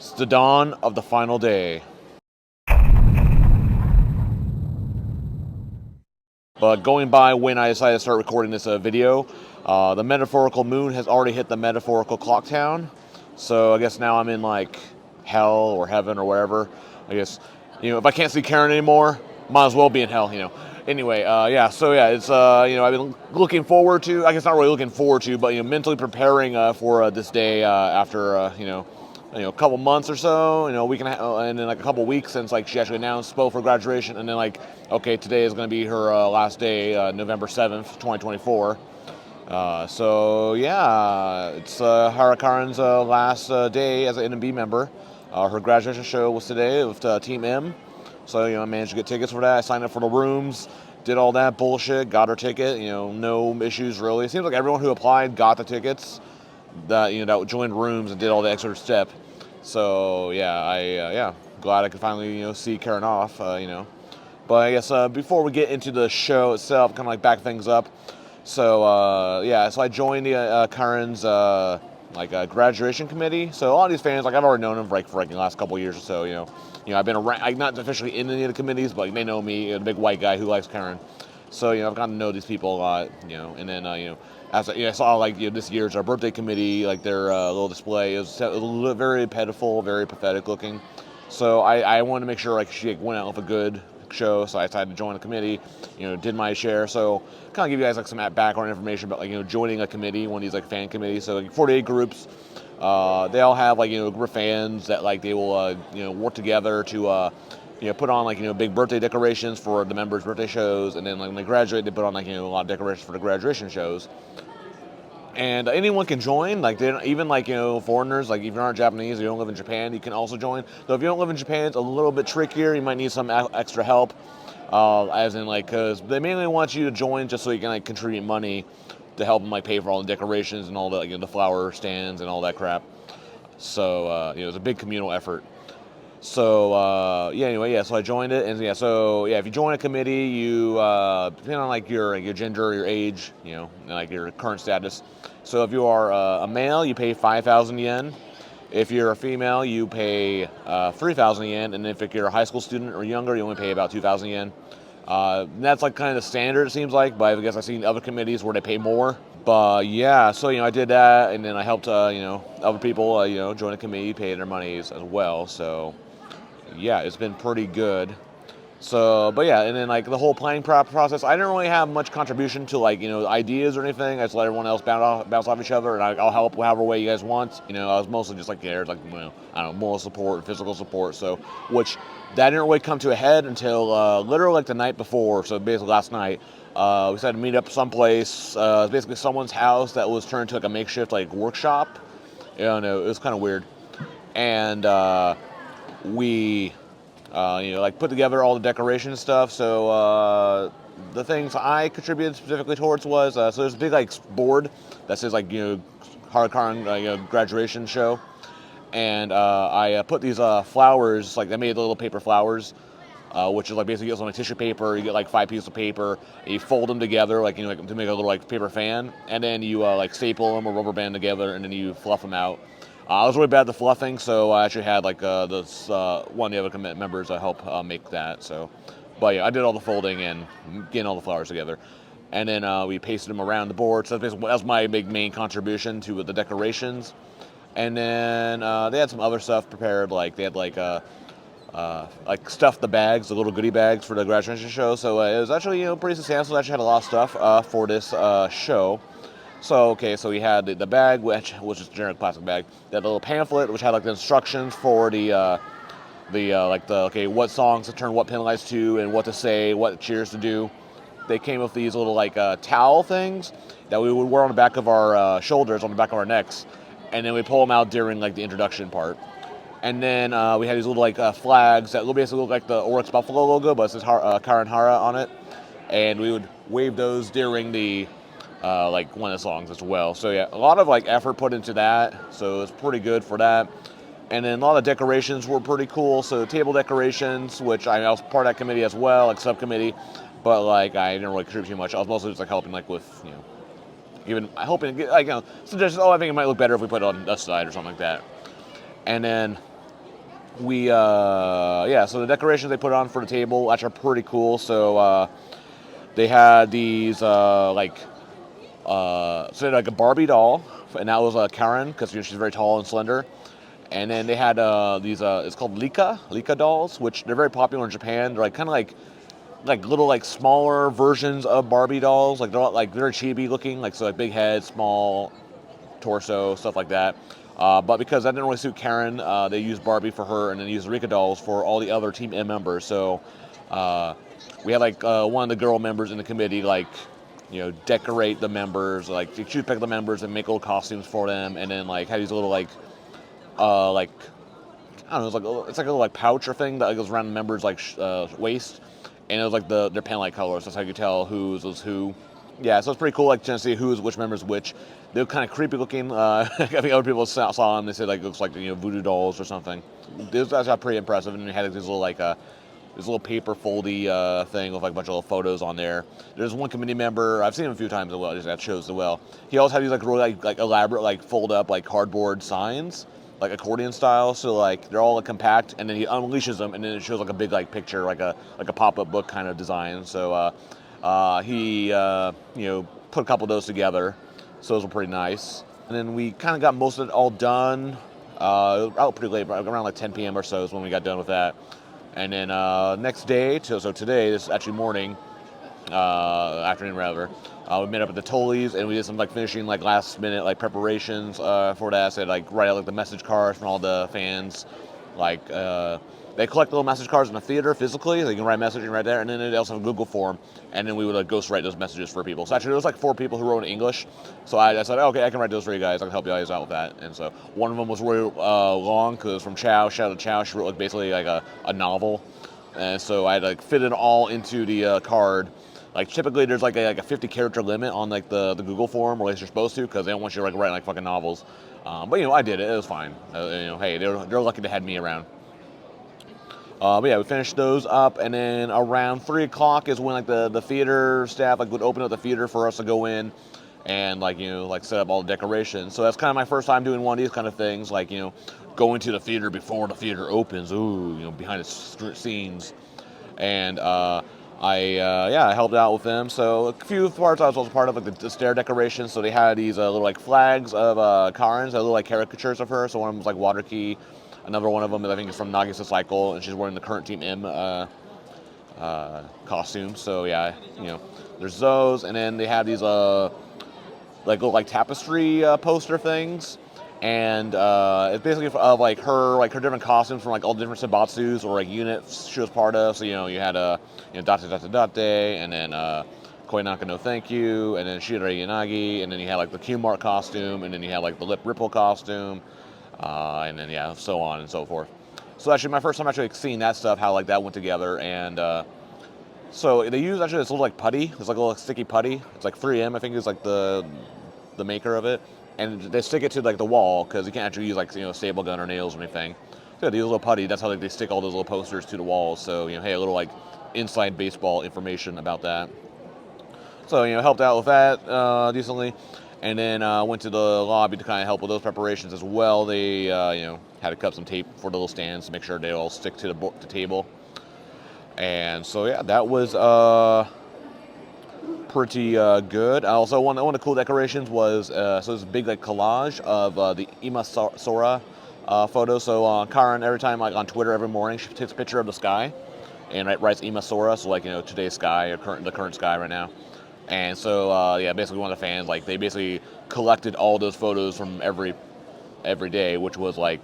It's the dawn of the final day. But going by when I decided to start recording this video, the metaphorical moon has already hit the metaphorical clock town. So I guess now I'm in like hell or heaven or wherever. I guess, if I can't see Karen anymore, might as well be in hell, Anyway, it's, I've been looking forward to, I guess not really looking forward to, but, mentally preparing for this day after, a couple months or so, a week and then like a couple weeks since like she actually announced both her graduation, and then like, okay, today is going to be her last day, November 7th, 2024. It's Hara Karen's last day as an NMB member. Her graduation show was today with Team M. So, I managed to get tickets for that. I signed up for the rooms, did all that bullshit, got her ticket, no issues really. It seems like everyone who applied got the tickets, that joined rooms and did all the extra step. So, glad I could finally, see Karen off, But I guess before we get into the show itself, kind of like back things up. So, so I joined the Karen's graduation committee. So a lot of these fans, I've already known them for the last couple of years or so, I've been around, not officially in any of the committees, but they know me, the big white guy who likes Karen. So, I've gotten to know these people a lot, and then, as I saw, this year's our birthday committee, their little display, it was very pitiful, very pathetic looking. So I wanted to make sure, she went out with a good show, so I decided to join the committee, did my share. So kind of give you guys, some background information about, joining a committee, one of these, fan committees. So, 48 groups. They all have a group of fans that they will work together to put on big birthday decorations for the members' birthday shows, and then when they graduate, they put on a lot of decorations for the graduation shows. And anyone can join, even foreigners, if you aren't Japanese or you don't live in Japan, you can also join. Though if you don't live in Japan, it's a little bit trickier. You might need some extra help, as in because they mainly want you to join just so you can contribute money to help them pay for all the decorations and all the the flower stands and all that crap. So it's a big communal effort. So so I joined it, and if you join a committee, you depending on your gender, your age, and your current status. So if you are a male, you pay 5,000 yen. If you're a female, you pay 3,000 yen, and if you're a high school student or younger, you only pay about 2,000 yen. That's kind of the standard, it seems like, but I guess I've seen other committees where they pay more. But so I did that, and then I helped other people join a committee, pay their monies as well. So it's been pretty good. So, and then the whole planning process, I didn't really have much contribution to ideas or anything. I just let everyone else bounce off each other, and I'll help however way you guys want. I was mostly just there, moral support, physical support. So, which that didn't really come to a head until literally the night before. So basically last night, we decided to meet up someplace. Basically someone's house that was turned into a makeshift workshop. It was kind of weird, and we put together all the decoration stuff. So the things I contributed specifically towards was so there's a big board that says Hara Karen graduation show, and I put these flowers, I made little paper flowers, which is basically you get some tissue paper. You get 5 pieces of paper, and you fold them together to make a little paper fan, and then you staple them or rubber band together, and then you fluff them out. I was really bad at the fluffing, so I actually had this one of the other members help make that. So, I did all the folding and getting all the flowers together, and then we pasted them around the board. So that was my big main contribution to the decorations. And then they had some other stuff prepared, they had stuffed the bags, the little goodie bags for the graduation show. So it was actually pretty substantial. It actually had a lot of stuff for this show. So we had the bag, which was just a generic plastic bag. They had a little pamphlet, which had the instructions for what songs to turn what pin lights to and what to say, what cheers to do. They came with these little towel things that we would wear on the back of our shoulders, on the back of our necks, and then we pull them out during the introduction part. And then we had these little flags that basically look like the Oryx Buffalo logo, but it says Karen Hara on it, and we would wave those during the one of the songs as well. So a lot of effort put into that, so it's pretty good for that. And then a lot of decorations were pretty cool. So table decorations, which I was part of that committee as well, subcommittee, but I didn't really contribute too much. I was mostly just helping with even hoping to get suggestions. I think it might look better if we put it on this side or something like that. And then so the decorations they put on for the table actually are pretty cool. So they had these so they had like a Barbie doll, and that was Karen because she's very tall and slender. And then they had these it's called Lika dolls, which they're very popular in Japan. They're like kind of like little like smaller versions of Barbie dolls. Like they're like very chibi looking, like so like big head, small torso, stuff like that. But because that didn't really suit Karen, they used Barbie for her, and then used Rika dolls for all the other Team M members. So we had like one of the girl members in the committee, like decorate the members, like choose pick the members and make little costumes for them, and then like have these little like I don't know, it's like a little like pouch or thing that goes around the members like waist, and it was like their pen light colors. That's how you could tell who's was who. Yeah, so it's pretty cool, like to see who's which members which. They were kind of creepy looking. I think other people saw them. They said like it looks like voodoo dolls or something. This was actually pretty impressive, and they had like, these little paper foldy thing with like a bunch of little photos on there. There's one committee member I've seen him a few times as well. Just at shows as well. He also had these like really like elaborate like fold up like cardboard signs, like accordion style. So like they're all like compact, and then he unleashes them, and then it shows like a big like picture, like a pop up book kind of design. So he put a couple of those together. So those were pretty nice. And then we kind of got most of it all done. Out pretty late, around like 10 p.m. or so is when we got done with that. And then next day, so today, this is actually morning, afternoon rather, we met up at the Tollies, and we did some like finishing like last minute like preparations for that. So like write out like the message cards from all the fans, like they collect little message cards in the theater physically, so you can write messaging right there, and then they also have a Google form, and then we would ghost write those messages for people. So actually there was like 4 people who wrote in English, so I said, okay, I can write those for you guys, I can help you guys out with that. And so one of them was really long, because it was from Chow, shout out to Chow, she wrote like basically like a novel, and so I had to like fit it all into the card. Like typically there's like a 50 character limit on like the Google form, or at least you're supposed to, because they don't want you to like write like fucking novels. But I did it. It was fine. Hey, they're lucky to have me around. But yeah, we finished those up, and then around 3 o'clock is when like the theater staff like would open up the theater for us to go in and like set up all the decorations. So that's kind of my first time doing one of these kind of things, like going to the theater before the theater opens. Ooh, behind the scenes, and I helped out with them. So a few parts I was also part of, like the stair decorations. So they had these little like flags of Karen's, little like caricatures of her. So one of them was like Water Key. Another one of them, I think, is from Nagisa Cycle, and she's wearing the current Team M costume. So yeah, there's those, and then they have these like little like tapestry poster things, and it's basically of like her different costumes from like all the different Sabatsus or like units she was part of. So you had Date Date Date, and then Koinaka no Thank You, and then Shirei Yanagi, and then you had like the Q-Mark costume, and then you had like the Lip Ripple costume. And then so on and so forth. So actually, my first time actually seeing that stuff, how like that went together, and so they use actually this little like putty. It's like a little sticky putty. It's like 3M, I think, is like the maker of it, and they stick it to like the wall because you can't actually use like staple gun or nails or anything. So they use a little putty. That's how they stick all those little posters to the walls. So hey, a little like inside baseball information about that. So helped out with that decently. And then went to the lobby to kind of help with those preparations as well. They, had to cut some tape for the little stands to make sure they all stick to the table. And so yeah, that was pretty good. Also, one of the cool decorations was so there's a big like collage of the Ima Sora photo. So Karen, every time like on Twitter every morning, she takes a picture of the sky and writes Ima Sora, so like today's sky or the current sky right now. And so, basically one of the fans, like, they basically collected all those photos from every day, which was, like,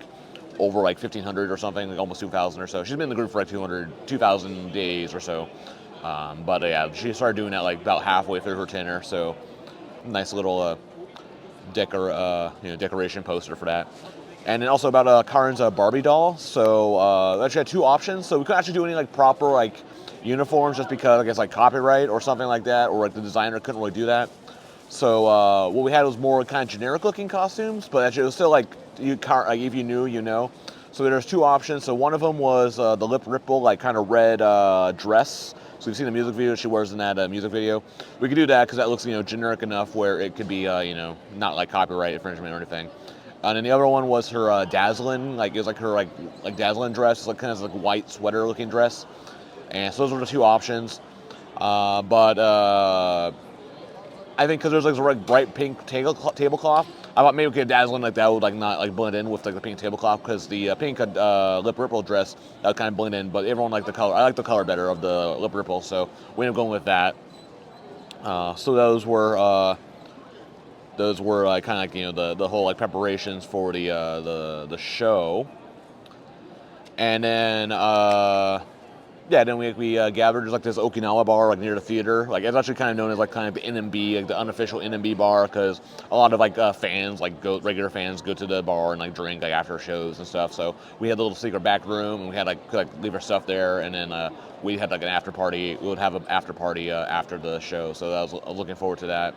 over, like, 1,500 or something, like almost 2,000 or so. She's been in the group for, like, 2,000 days or so. But she started doing that, like, about halfway through her tenure, so nice little decoration poster for that. And then also about Karen's Barbie doll. So, actually had 2 options. So we couldn't actually do any, like, proper, like, uniforms just because I guess like copyright or something like that, or like the designer couldn't really do that. So what we had was more kind of generic looking costumes, but actually it was still like if you knew. So there's 2 options. So one of them was the Lip Ripple like kind of red dress. So you've seen the music video she wears in that music video. We could do that because that looks generic enough where it could be not like copyright infringement or anything. And then the other one was her dazzling, like it was like her like dazzling dress, like kind of like white sweater looking dress. And so those were the two options. But I think because there's like this like bright pink tablecloth, I thought maybe we could dazzling like that would like not like blend in with like the pink tablecloth because the pink lip ripple dress that would kind of blend in. But everyone liked the color. I like the color better of the lip ripple, so we ended up going with that. So those were like kind of like the whole like preparations for the show, and then then we gathered. There's like this Okinawa bar like near the theater. Like it's actually kind of known as like kind of the NMB, like the unofficial NMB bar, because a lot of like fans, like regular fans, go to the bar and like drink like after shows and stuff. So we had a little secret back room, and we had could leave our stuff there, and then we had like an after party. We would have an after party after the show. So I was looking forward to that.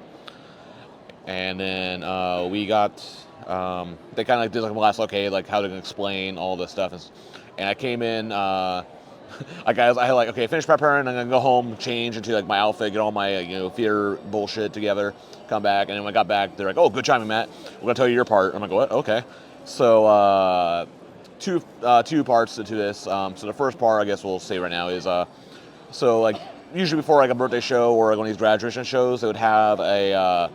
And then we got they kind of like did like the last like how to explain all this stuff, and I came in. I had like, okay, finish preparing. I'm gonna go home, change into like my outfit, get all my theater bullshit together, come back, and then when I got back, they're like, "Oh, good timing, Matt. We're gonna tell you your part." I'm like, "What? Okay." So two parts to this. So the first part, I guess we'll say right now is so like usually before like a birthday show or like one of these graduation shows, they would have a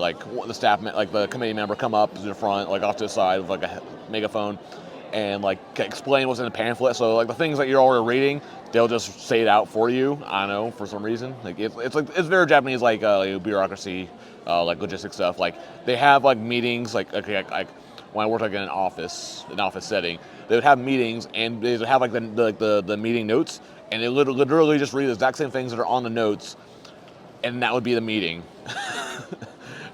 like the staff, like the committee member, come up to the front, like off to the side with like a megaphone, and like explain what's in the pamphlet. So like the things that you're already reading, they'll just say it out for you. I don't know, for some reason. Like it's very Japanese, like bureaucracy, like logistic stuff. Like they have like meetings, like when I worked like in an office setting, they would have meetings and they would have like the meeting notes, and they literally just read the exact same things that are on the notes, and that would be the meeting.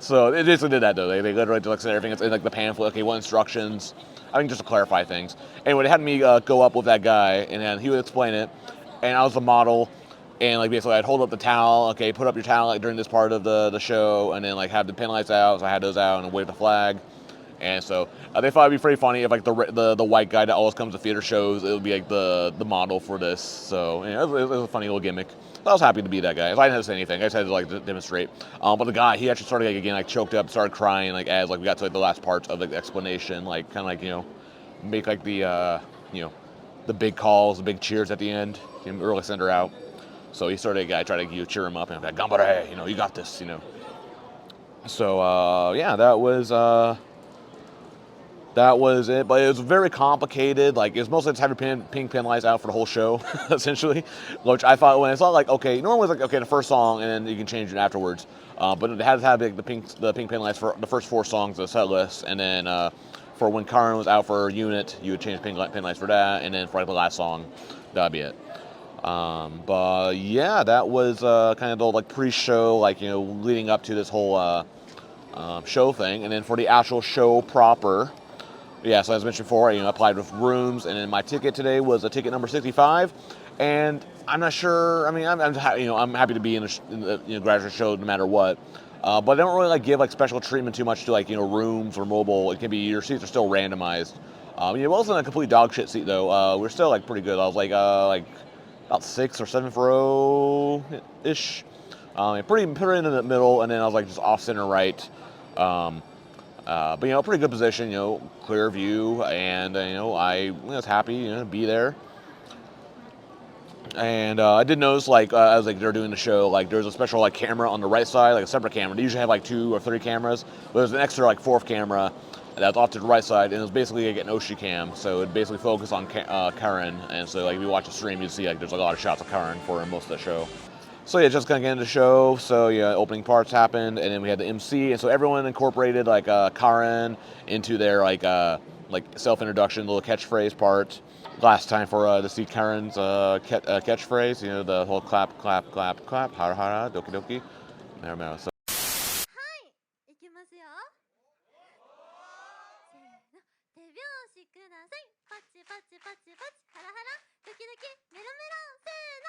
So they basically did that though. They literally just said everything that's in like the pamphlet. Okay, what instructions? I think just to clarify things. Anyway, they had me go up with that guy, and then he would explain it, and I was the model, and like basically I'd hold up the towel. Okay, put up your towel like during this part of the show, and then like have the pin lights out. So I had those out and wave the flag. And so they thought it'd be pretty funny if like the white guy that always comes to theater shows, it would be like the model for this. So it was a funny little gimmick. I was happy to be that guy. I didn't have to say anything. I just had to like demonstrate. But the guy, he actually started like choked up, started crying like as like we got to like the last parts of like, the explanation, like kind of like make like the the big calls, the big cheers at the end, really send her out. So he started. I tried to cheer him up and like, "Gambare, you got this, So that was it, but it was very complicated. Like, it was mostly just have your pink pin lights out for the whole show, essentially. Which I thought, when it's not like, okay, normally it's like, okay, the first song, and then you can change it afterwards. But it had to have like, the pink pin lights for the first 4 songs of the set list, and then for when Karen was out for a unit, you would change pin lights for that, and then for like, the last song, that'd be it. But yeah, that was kind of the like pre-show, like leading up to this whole show thing, and then for the actual show proper. Yeah, so as I mentioned before, I applied with rooms, and then my ticket today was a ticket number 65, and I'm not sure. I mean, I'm happy to be in the graduate show no matter what, but I don't really like give like special treatment too much to like rooms or mobile. It can be your seats are still randomized. It wasn't a complete dog shit seat though. We're still like pretty good. I was like about 6th or 7th row ish, pretty in the middle, and then I was like just off center right. But pretty good position, clear view, and I was happy to be there. And I did notice as they're doing the show, like there's a special like camera on the right side, like a separate camera. They usually have like 2 or 3 cameras, but there's an extra like 4th camera that's off to the right side, and it was basically like an oshi cam, so it basically focused on Karen. And so like if you watch the stream, you see like there's a lot of shots of Karen for most of the show. So yeah, just kind of getting into the show. So yeah, opening parts happened, and then we had the MC, and so everyone incorporated like Karen into their like self-introduction, little catchphrase part. Last time for to see Karen's catchphrase, the whole clap, clap, clap, clap, hara hara, doki doki. There we go. So. いきますよ。せーの、手拍子ください。パチパチパチパチ、ハラハラ、ドキドキ、メロメロ、せーの。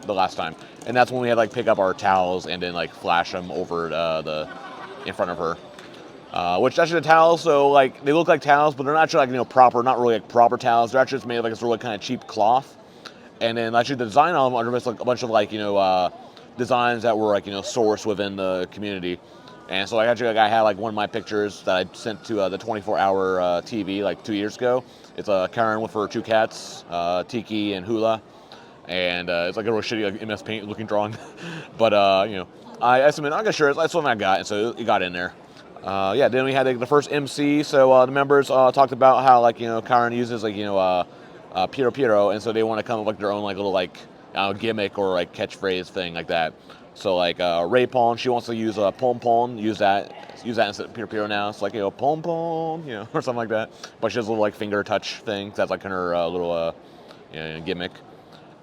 The last time, and that's when we had like pick up our towels and then like flash them over in front of her. Which actually the towels, so like they look like towels, but they're not actually like proper, not really like proper towels. They're actually just made of like this really kind of cheap cloth, and then actually the design on them are just like a bunch of like designs that were like sourced within the community. And so I actually I had like one of my pictures that I sent to the 24-hour TV like 2 years ago. It's Karen with her two cats, Tiki and Hula, and it's like a real shitty like MS Paint looking drawing. But I submitted. I got sure that's one I got, and so it got in there. Yeah, then we had like, the first MC. So the members talked about how like Karen uses like Piro Piro, and so they want to come up with like their own like little like gimmick or like catchphrase thing like that. So like Ray Pon, she wants to use Pon Pon, use that instead of Piro Piro now. It's like Pon Pon, or something like that. But she has a little like finger touch thing. That's like in her little gimmick.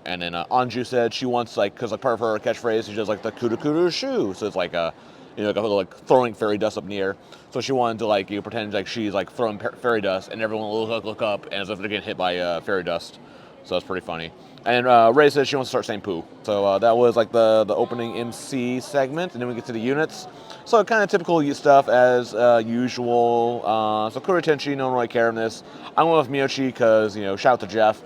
And then Anju said she wants like because like part of her catchphrase she does like the kudu kudu shoo. So it's like like a little like throwing fairy dust up in the air. So she wanted to like pretend like she's like throwing fairy dust, and everyone will look up as if they're getting hit by fairy dust. So that's pretty funny. And Ray says she wants to start saying poo. So that was like the opening MC segment, and then we get to the units. So kind of typical stuff as usual. So Kuritenchi, no one really care in this. I went with Miyoshi because shout out to Jeff.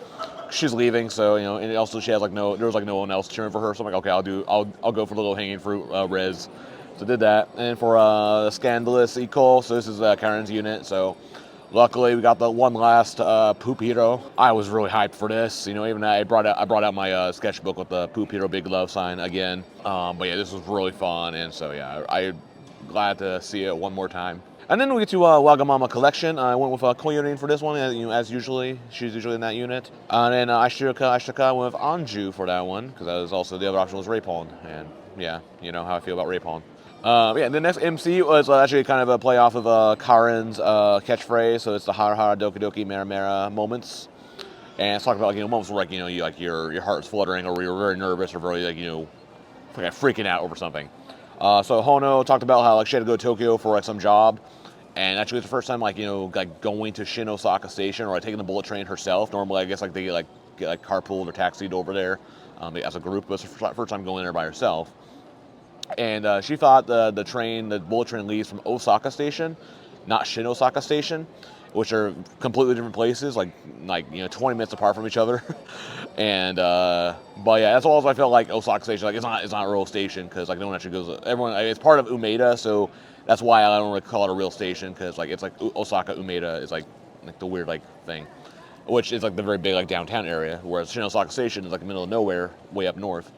She's leaving, so and also she has like there was like no one else cheering for her. So I'm like, okay, I'll go for the low hanging fruit, Rez. So did that. And then for Scandalous Equal, so this is Karen's unit. So luckily we got the one last Poop Hero. I was really hyped for this. Even I brought out my sketchbook with the Poop Hero big love sign again. But yeah, this was really fun, and so yeah, I'm glad to see it one more time. And then we get to Wagamama Collection. I went with Koyorin for this one, as usually. She's usually in that unit. And then Ashitaka went with Anju for that one, because that was also the other option was Raypon. And yeah, you know how I feel about Raypon. Yeah, the next MC was actually kind of a play off of Karen's catchphrase. So it's the Hara Hara Doki Doki Mera Mera moments. And it's talking about moments where your heart's fluttering, or you're very nervous, or very freaking out over something. So Hono talked about how she had to go to Tokyo for some job, and actually it's the first time going to Shin Osaka Station or taking the bullet train herself. Normally I guess they get carpooled or taxied over there as a group, but it's the first time going there by herself. And she thought the bullet train leaves from Osaka Station, not Shin Osaka Station, which are completely different places, 20 minutes apart from each other. And but yeah, that's all I felt like Osaka Station. It's not a real station because no one actually goes. Everyone, it's part of Umeda, so that's why I don't really call it a real station because it's Osaka Umeda is like the weird thing, which is the very big downtown area, whereas Shin Osaka Station is the middle of nowhere, way up north.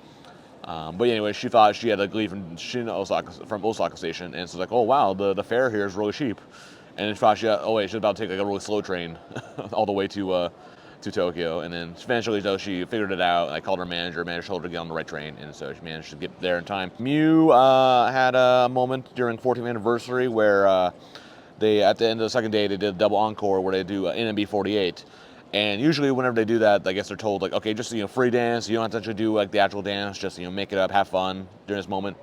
But anyway, she thought she had to leave from Osaka Station, and so oh wow, the fare here is really cheap. And she thought she's about to take a really slow train all the way to Tokyo. And then eventually, though, she figured it out. I called her manager. Manager told her to get on the right train, and so she managed to get there in time. Mew had a moment during 14th anniversary where they, at the end of the second day, they did a double encore where they do NMB 48. And usually, whenever they do that, I guess they're told okay, just free dance. You don't have to actually do the actual dance. Just make it up, have fun during this moment.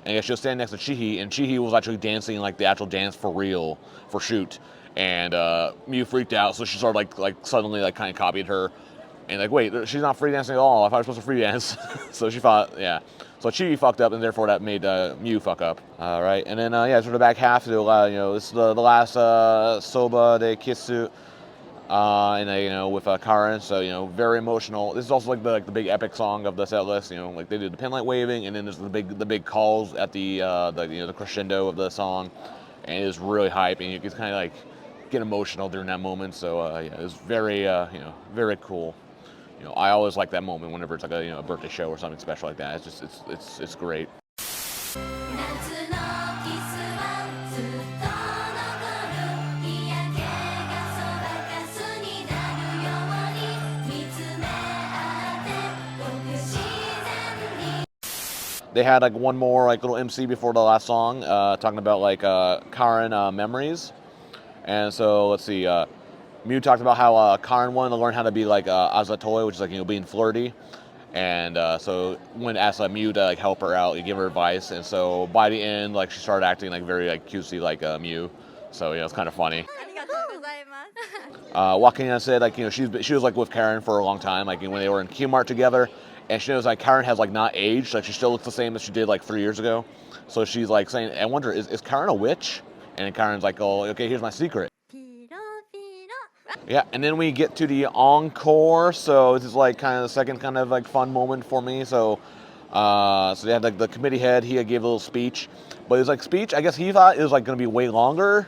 And I guess she was standing next to Chihi, and Chihi was actually dancing the actual dance for real, for shoot. And Mew freaked out, so she started suddenly kind of copied her, and wait, she's not free dancing at all. I thought I was supposed to free dance. So she thought, yeah. So Chihi fucked up, and therefore that made Mew fuck up. All right, and then yeah, sort of back half, this is the last Soba de Kitsu. And with Karen, so very emotional. This is also the big epic song of the set list. They do the pinlight waving, and then there's the big calls at the crescendo of the song, and it is really hype, and you can kind of get emotional during that moment. So yeah, it was very very cool. I always like that moment whenever it's a birthday show or something special like that. It's great. They had one more little MC before the last song, talking about Karen memories. And so let's see, Mew talked about how Karen wanted to learn how to be Azatoy, which is being flirty. And so when asked Mew to help her out, give her advice. And so by the end, she started acting very cutesy like Mew. So it's kind of funny. Joaquina said she was with Karen for a long time, when they were in Kmart together. And she knows Karen has not aged, she still looks the same as she did 3 years ago. So she's saying, I wonder, is Karen a witch? And Karen's oh, okay, here's my secret. Yeah, and then we get to the encore. So this is kind of the second kind of fun moment for me. So So they had like the committee head. He gave a little speech, but his like speech, I guess he thought it was like going to be way longer.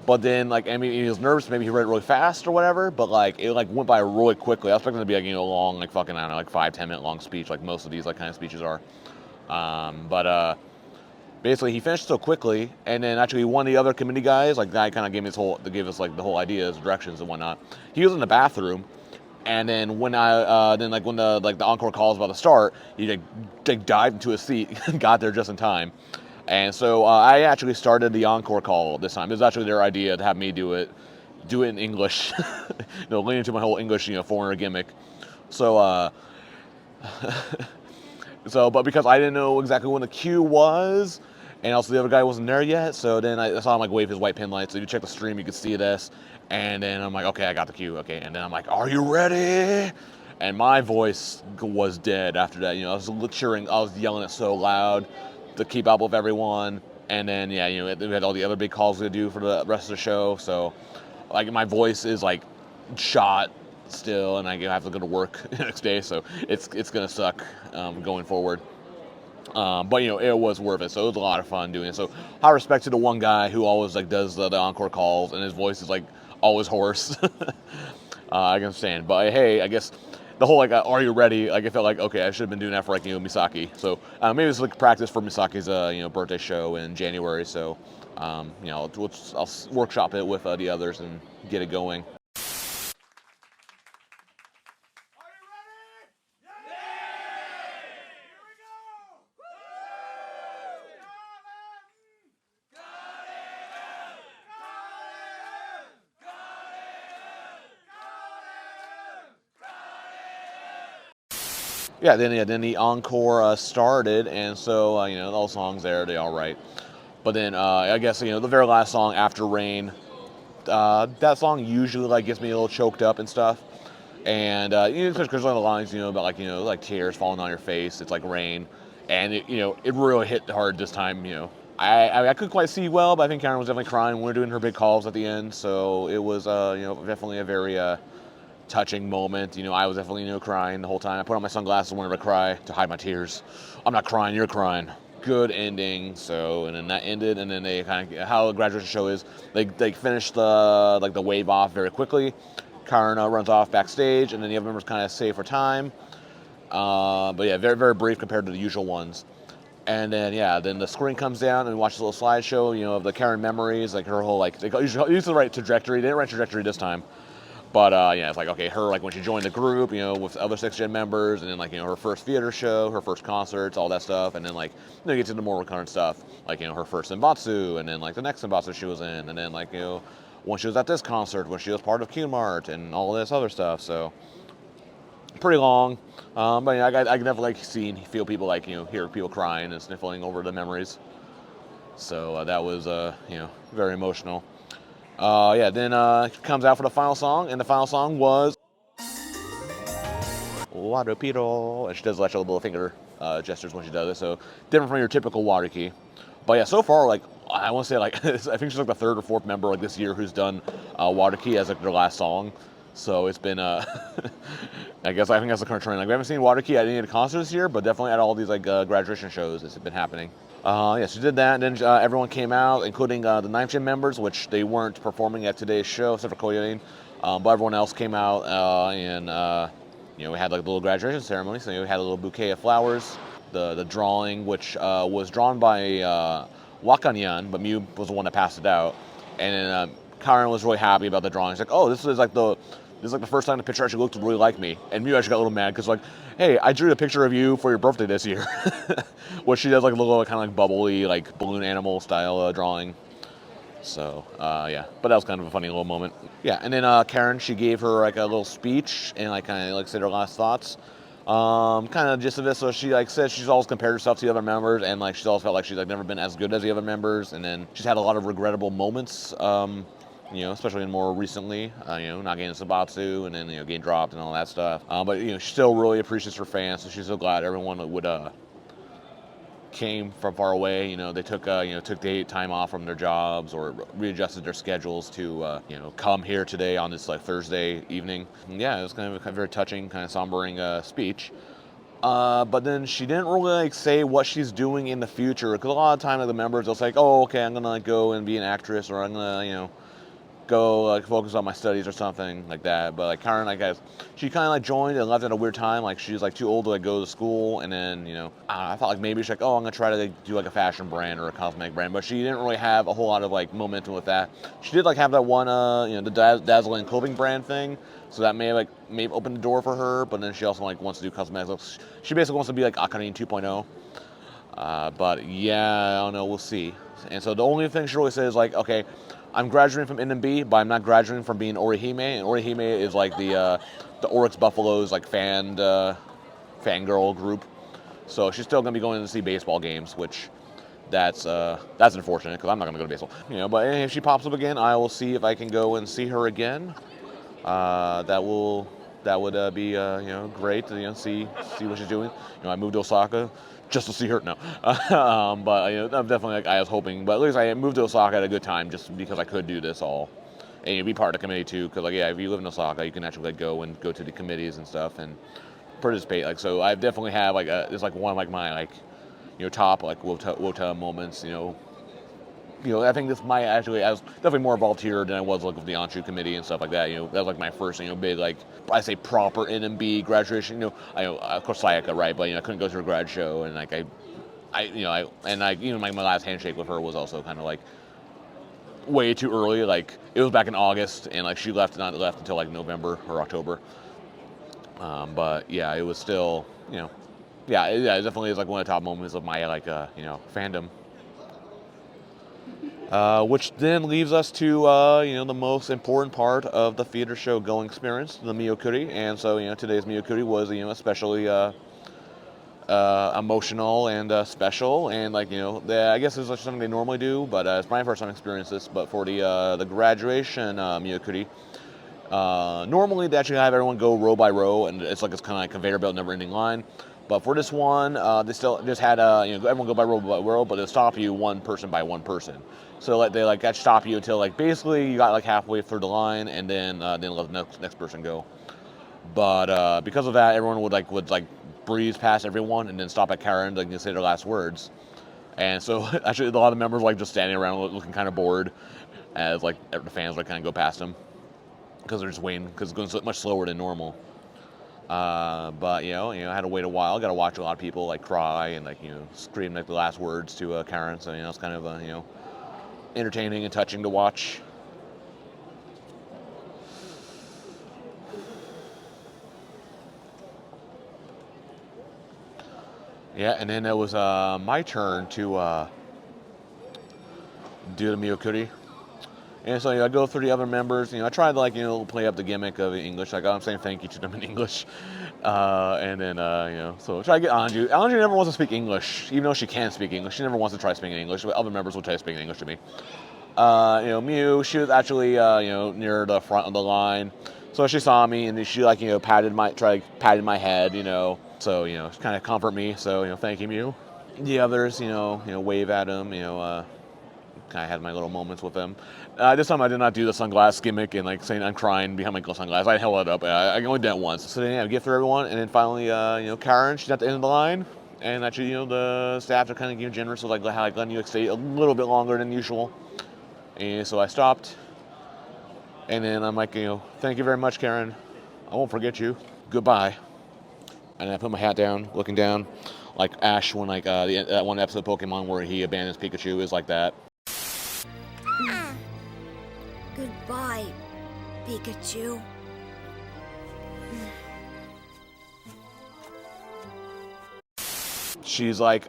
But then, like, I mean, he was nervous. Maybe he read it really fast or whatever. But like, it like went by really quickly. I was expecting it to be like long, like fucking I don't know, like 5-10 minute long speech, like most of these like kind of speeches are. But basically, he finished so quickly, and then actually one of the other committee guys, like, the guy kind of gave us like the whole ideas, directions, and whatnot. He was in the bathroom, and then when when the encore call was about to start, he like dived into his seat, got there just in time. And so I actually started the encore call this time. It was actually their idea to have me do it in English, lean into my whole English, foreigner gimmick. So, but because I didn't know exactly when the cue was, and also the other guy wasn't there yet, so then I saw him like wave his white pin light. So if you check the stream, you could see this. And then I'm like, okay, I got the cue. Okay, and then I'm like, are you ready? And my voice was dead after that. I was cheering, I was yelling it so loud to keep up with everyone. And then we had all the other big calls to do for the rest of the show. So like my voice is like shot still, and I have to go to work the next day, so it's gonna suck going forward. But it was worth it. So it was a lot of fun doing it. So high respect to the one guy who always like does the encore calls, and his voice is like always hoarse. I can understand, but hey, I guess the whole like are you ready? Like I felt like okay, I should have been doing that for like Misaki. So maybe it's like practice for Misaki's birthday show in January. So I'll workshop it with the others and get it going. Then the encore started, and so all the songs there, they all right. But then I guess the very last song, After Rain, that song usually like gets me a little choked up and stuff. And especially because one of the lines about like tears falling on your face, it's like rain, and it really hit hard this time. I couldn't quite see well, but I think Karen was definitely crying when we were doing her big calls at the end. So it was definitely a very touching moment. I was definitely crying the whole time. I put on my sunglasses whenever I cry to hide my tears. I'm not crying, you're crying. Good ending. So and then that ended, and then they kind of how the graduation show is. They finished the wave off very quickly. Karen runs off backstage, and then the other members kind of save for time. But yeah, very very brief compared to the usual ones. And then then the screen comes down and we watch a little slideshow, of the Karen memories, like her whole like they usually write trajectory. They didn't write trajectory this time. But it's like okay, her like when she joined the group, with other 6th Gen members, and then like her first theater show, her first concerts, all that stuff, and then like you get to the more current stuff, like her first Senbatsu, and then like the next Senbatsu she was in, and then like when she was at this concert, when she was part of Q-Mart, and all this other stuff. So pretty long, but I can definitely like see and feel people like hear people crying and sniffling over the memories. So that was very emotional. Then comes out for the final song, and the final song was Water Piro, and she does like little finger gestures when she does it, so different from your typical Wariki. But yeah, so far, like, I want to say, like, I think she's like the 3rd or 4th member like this year who's done Wariki as like their last song. So it's been, I think that's the current trend. Like, we haven't seen Wariki at any of the concerts this year, but definitely at all these like graduation shows, it's been happening. She did that, and then everyone came out, including the 9th Gen members, which they weren't performing at today's show, except for Koyorin. But everyone else came out, and we had like a little graduation ceremony, so we had a little bouquet of flowers. The drawing, which was drawn by Wakanyan, but Mew was the one that passed it out. And then Karen was really happy about the drawing. She's like, oh, this is like the first time the picture actually looked really like me. And Mew actually got a little mad because like, hey, I drew a picture of you for your birthday this year. Which she does like a little kind of like bubbly, like balloon animal style drawing. So, but that was kind of a funny little moment. Yeah, and then Karen, she gave her like a little speech and like kind of like said her last thoughts. Kind of gist of it. So she like said she's always compared herself to the other members, and like she's always felt like she's like never been as good as the other members, and then she's had a lot of regrettable moments. Especially more recently, not getting Sabatsu and then getting dropped and all that stuff. But she still really appreciates her fans, so she's so glad everyone would came from far away. They took the time off from their jobs or readjusted their schedules to come here today on this like Thursday evening. And yeah, it was kind of a very touching, kind of sombering speech. But then she didn't really like say what she's doing in the future, because a lot of time like, the members will say, like, oh, okay, I'm gonna like go and be an actress, or I'm gonna go like focus on my studies or something like that. But like Karen, like guys, she kind of like joined and left at a weird time. Like she's like too old to like go to school, and then I thought like maybe she's like, oh, I'm gonna try to like, do like a fashion brand or a cosmetic brand, but she didn't really have a whole lot of like momentum with that. She did like have that one the dazzling clothing brand thing, so that may have opened the door for her. But then she also like wants to do cosmetics. She basically wants to be like Akane 2.0. But yeah, I don't know. We'll see. And so the only thing she really says is like, okay, I'm graduating from NMB, but I'm not graduating from being Orihime. And Orihime is like the Oryx Buffaloes like fangirl group. So she's still gonna be going to see baseball games, which that's unfortunate because I'm not gonna go to baseball. But if she pops up again, I will see if I can go and see her again. That would be great to see what she's doing. I moved to Osaka just to see her. No, but I'm definitely like I was hoping. But at least I moved to Osaka at a good time, just because I could do this all, and you'd be part of the committee too. Because if you live in Osaka, you can actually go to the committees and stuff and participate. So I definitely have it's like one of my top Wota moments. I think this might I was definitely more involved here than I was with the Anshu committee and stuff like that. That was like my first, big I say proper NMB graduation. Of course Sayaka, right? But I couldn't go to her grad show, and my last handshake with her was also kind of like way too early. Like it was back in August, and like she not left until like November or October. But yeah, it was still yeah, it definitely is like one of the top moments of my fandom. Which then leaves us to the most important part of the theater show going experience, the Miyokuri. And so today's Miyokuri was especially emotional and special, and I guess it's like something they normally do, but it's my first time experiencing this. But for the graduation Miyokuri, normally they actually have everyone go row by row, and it's kind of like a conveyor belt, never-ending line. But for this one, they still just had everyone go by row, but they'll stop you one person by one person. So they got stop you until basically you got halfway through the line, and then let the next person go. But because of that, everyone would breeze past everyone and then stop at Karen to say their last words. And so actually, a lot of members just standing around looking kind of bored as the fans kind of go past them because they're just waiting because it's going so much slower than normal. But I had to wait a while. Got to watch a lot of people cry and scream the last words to Karen. So it's kind of entertaining and touching to watch. Yeah, and then it was my turn to do the Miyokuri. And so I go through the other members. I tried to play up the gimmick of English, I'm saying thank you to them in English, and then so try to get Anju. Anju never wants to speak English, even though she can speak English. She never wants to try speaking English, but other members will try speaking English to me. Miu, she was actually near the front of the line, so she saw me and she patted my head, so kind of comfort me. So thank you, Miu. The others, wave at him, kind of had my little moments with them. This time I did not do the sunglass gimmick and saying I'm crying behind my sunglasses. I held it up. I only did it once. So then I gift for everyone, and then finally, Karen, she's at the end of the line, and actually, the staff are kind of generous with letting you stay a little bit longer than usual. And so I stopped, and then I'm like, thank you very much, Karen. I won't forget you. Goodbye. And I put my hat down, looking down, like Ash when that one episode of Pokemon where he abandons Pikachu is like that. Goodbye, Pikachu. She's like,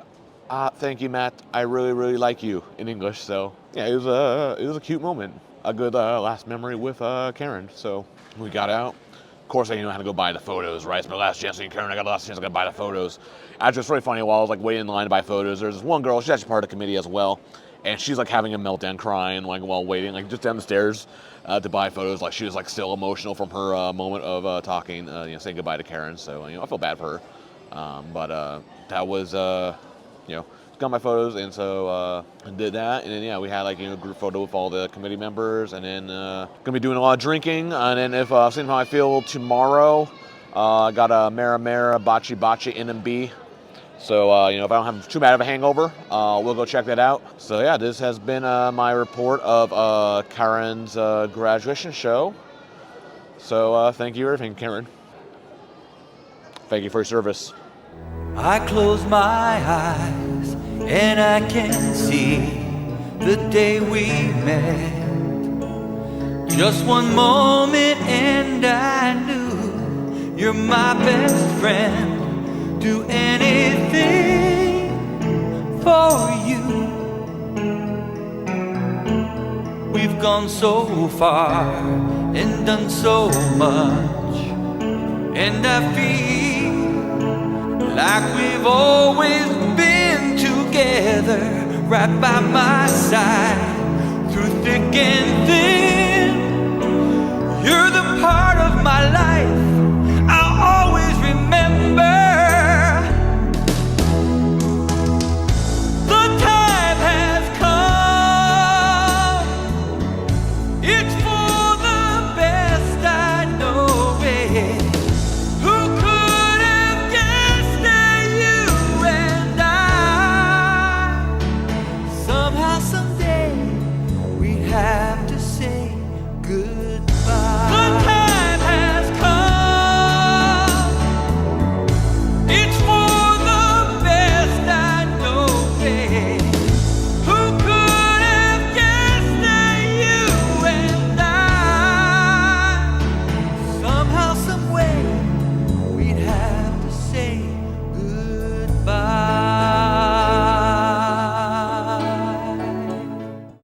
thank you, Matt. I really, really like you in English. So yeah, it was a cute moment. A good last memory with Karen. So we got out. Of course, I had to go buy the photos, right? It's my last chance seeing Karen. I got the last chance. I got to buy the photos. Actually, it's really funny. While I was waiting in line to buy photos, there's this one girl. She's actually part of the committee as well, and she's having a meltdown, crying while waiting, just down the stairs to buy photos. She was still emotional from her moment of talking, saying goodbye to Karen. So I feel bad for her, but that was got my photos, and so did that, and then we had a group photo with all the committee members, and then gonna be doing a lot of drinking, and then if seeing how I feel tomorrow, I got a Mara Mara Bachi Bachi NMB. So, if I don't have too bad of a hangover, we'll go check that out. So, yeah, this has been my report of Karen's graduation show. So, thank you for everything, Karen. Thank you for your service. I close my eyes and I can see the day we met. Just one moment and I knew you're my best friend. Do anything for you. We've gone so far and done so much, and I feel like we've always been together, right by my side.